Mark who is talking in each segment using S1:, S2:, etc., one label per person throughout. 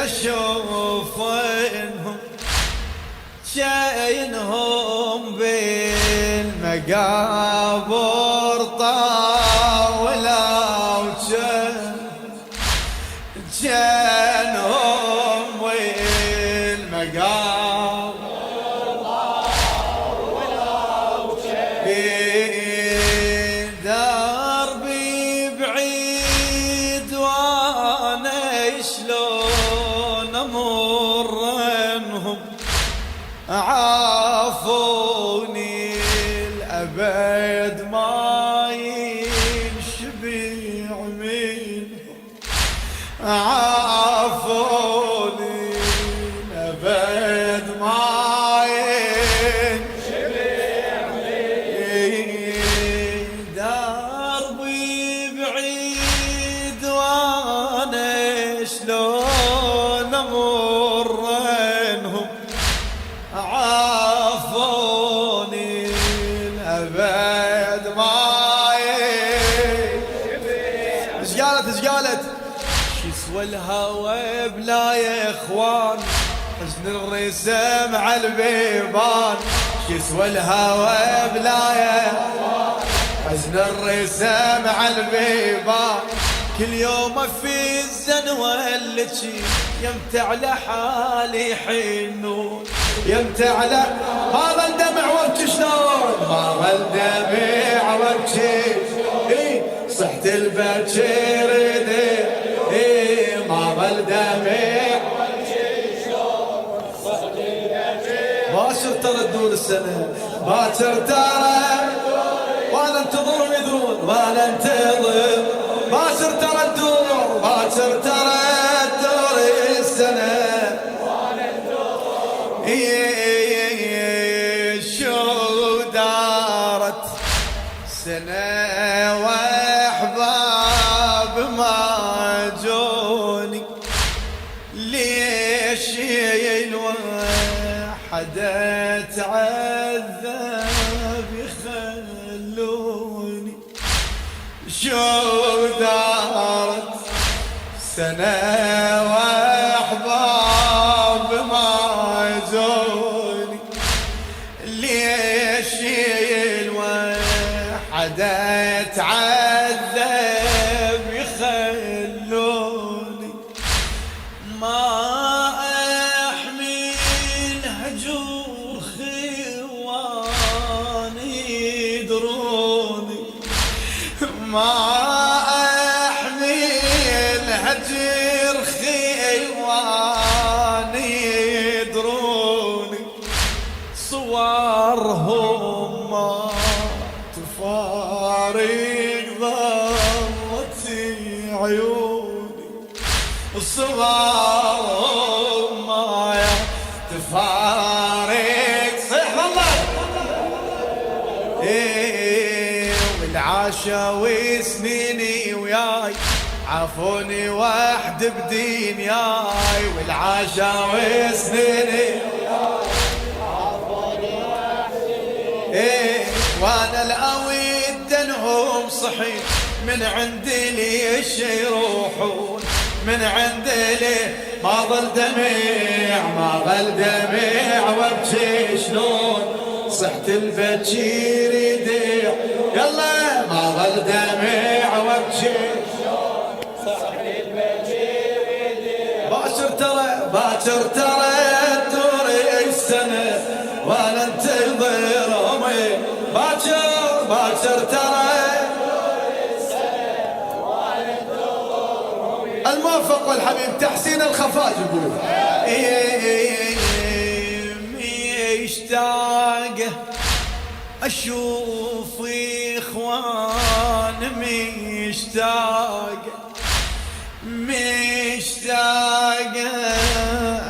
S1: اشوف انهم شاينهم بالمقابر طاولة وجنهم والمقابر دربي بعيد وانا شلون امر عنهم عافوني الابد ما ينشبع منهم عافوني الابد ما شلون امر عنهم عافوني الابد ما ايش قالت شو يسوى الهوى بلا يا اخوان حزن الرسم على البيبان شو يسوى الهوى بلا يا حزن الرسم على البيبان كل يوم في الزنوة اللي يمتى على حالي حنون يمتى على ما ظل دمع وابكي شلون ما ظل دمع وابكي صحت البكير ما ظل دمع وابكي شلون صحت البكير باكر ترى تدور السنة باكر ترى وانا انتظر ويدرون وانا انتظر باكر ترى الدور باكر ترى الدور السنة شو دارت سنة واحباب ما جوني ليش الواحد اتعذب يخلوني شو دارت سنة واحباب ما زوني ليش الواحد اتعذب يخلوني ما احمل هجور خواني يدروني ما احمل هجر خيواني يدروني صورهم ما تفارق ضوتي عيوني صورهم ما تفارق صح والله والعاشا سنيني وياي عافوني وحد بدين ياي والعاشا سنيني عافوني وحد بدين وانا الاويد انهم صحيت من عندي ليش يروحون من عندي ليه ما ظل دمع وابكي شلون صحت البكير يديع يلا ما ظل دمع وابكي صحت البكير يديع باكر ترى تدور السنة وانا انتظر امي باكر ترى الموفق والحبيب تحسين الخفاج يقول مشتاق اشوف اخوان مشتاق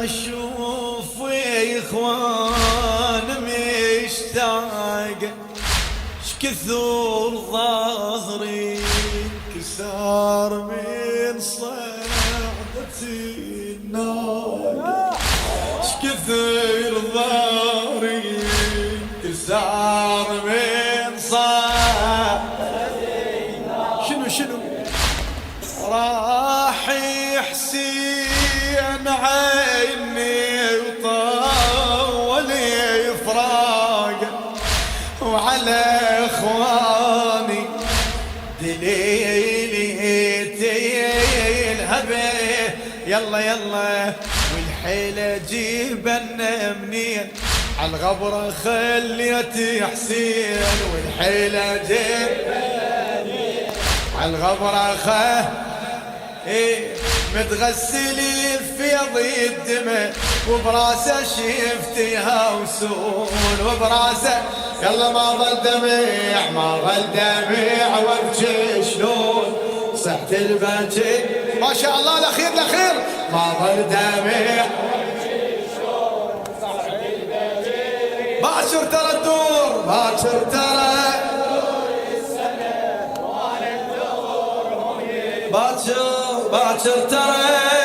S1: اشوف اخوان مشتاق شكثر ظهري كسار من صعدتي النار شكثر ظهري كسار من صعدتي النار شنو راح يحسين عيني وطولي فراق وعلى اخواني دليلي تيلهبه يلا يلا والحيلة جيبنا منين عالغبرة خليت حسين والحيلة جيبنا منين عالغبرة متغسلين في ضي الدمى وبراسه شفتها وسون وبراسه يلا ما ظل دميع ما ظل دميع وابكي شلون صحت البكي ما شاء الله الاخير الاخير ما ظل دميع باكر ترى الدور باكر ترى باكر ترى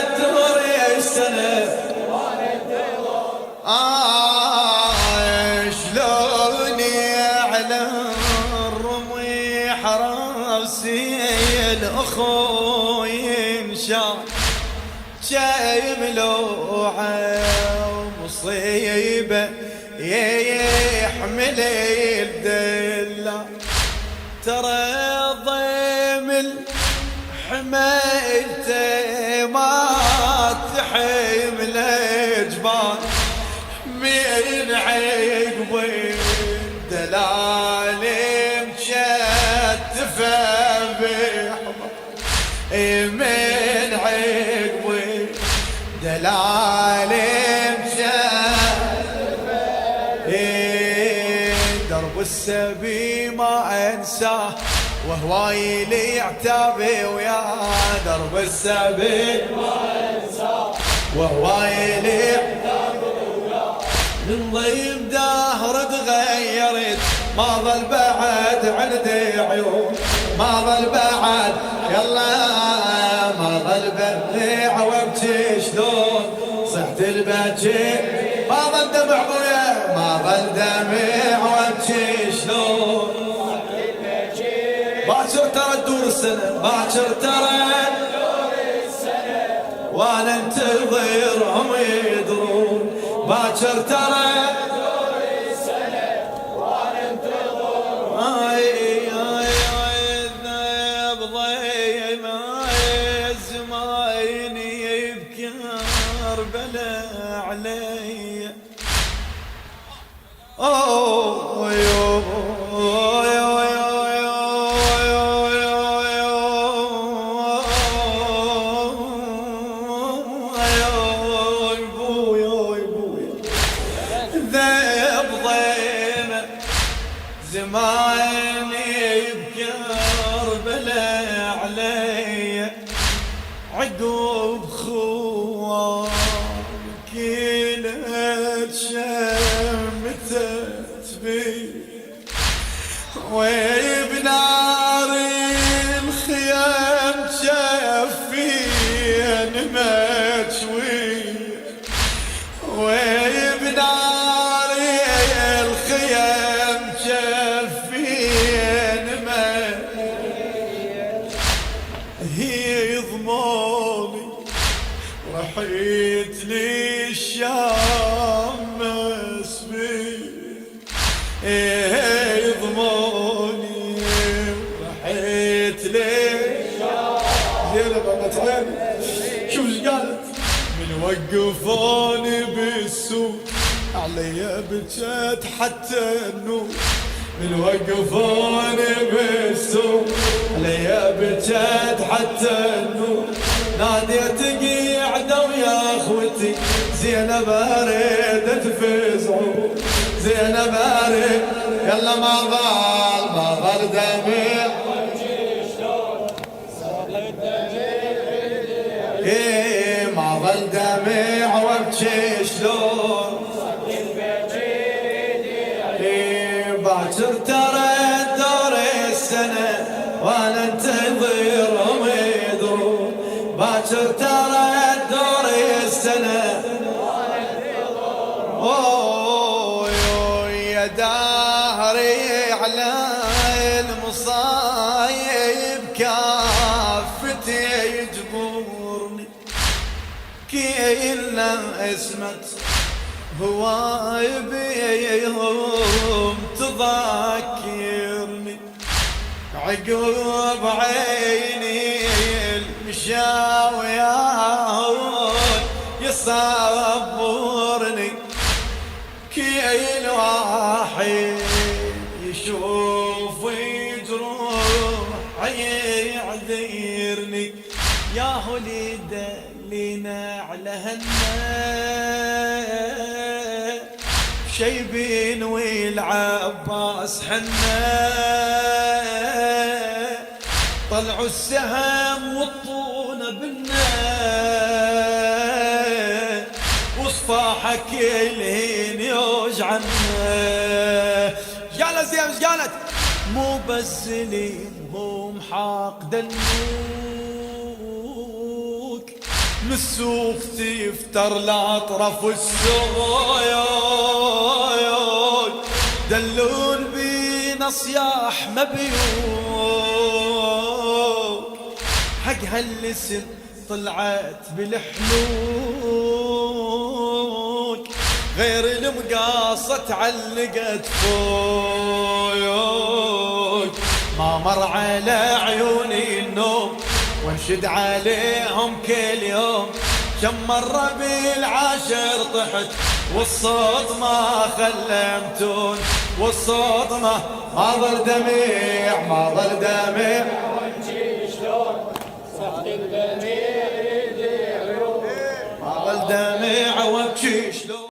S1: الدور السنة شلون على الرميح راسي الاخوي انشاء شاي ملوعة ومصيبة يحمل الدلة ترى ضيم حميته ما تحمل جبال من عقب دلال مشتفه بحضر من عقب دلال مشتفه درب السبي ما انساه وهواي لي عتابي ويا درب السبيل ما انساه وهواي لي عتابي ويا من ضيم دهر تغيرت ما ظل بعد عندي عيون ما ظل بعد يلا ما ظل بديع وابكي شلون صحت البكي ما ظل دمع ابويا ما ظل دمع وابكي شلون باكر ترى الدور السنة باكر ترى الدور السنة وانا انتظرهم يدرون باكر ترى الدور السنة وانا انتظرهم الذنب ضيم زمايني بكربلاء علي زماني بكربلاء علي عقب خوان كلت شمتت بي وبنار الخيام شفين مشوي وبنار الخيام شفين هي ضموني رحيت للشام مسبي يضموني رحيت للشام زينب بنت عيني شوف ايش قالت من وقفوني بالسوق عليا بجت حتى النور من وقفوني بالسوق عليا بجت حتى النور ناديت قيعدة ويا اخوتي زينب اريد تفزعوا زينب اريد يلا ما ظل دميع ما ظل دميع وابكي شلون باكر ترى دور السنة وانا انتظرهم يدرون باكر ترى دور السنة وانا انتظرهم يا دهري على المصايب كافتي يجبرني كلنا اسمت هواي بيهم تذكرني عقب عيني المشاويات يصبرني كل واحد يشوف جروح يعذرني يا هولي دلينا على هنا شيبين والعباس حنا طلعوا السهم والطونة بنا وصفاحك الهين يوجعنا قالت زينب ايش قالت مو بس ليهم حاقد النوك للسوق تفتر لاطرف السوق دلون بينا صياح مبيوك حق هالاسم طلعت بالحلوك غير المقاصة تعلقت فوق ما مر على عيوني النوم وانشد عليهم كل يوم كم مرة بالعاشر طحت والصوت ما خلمتون والصوت ما ظل دميع ما ظل دميع ما ظل دميع وابكي شلون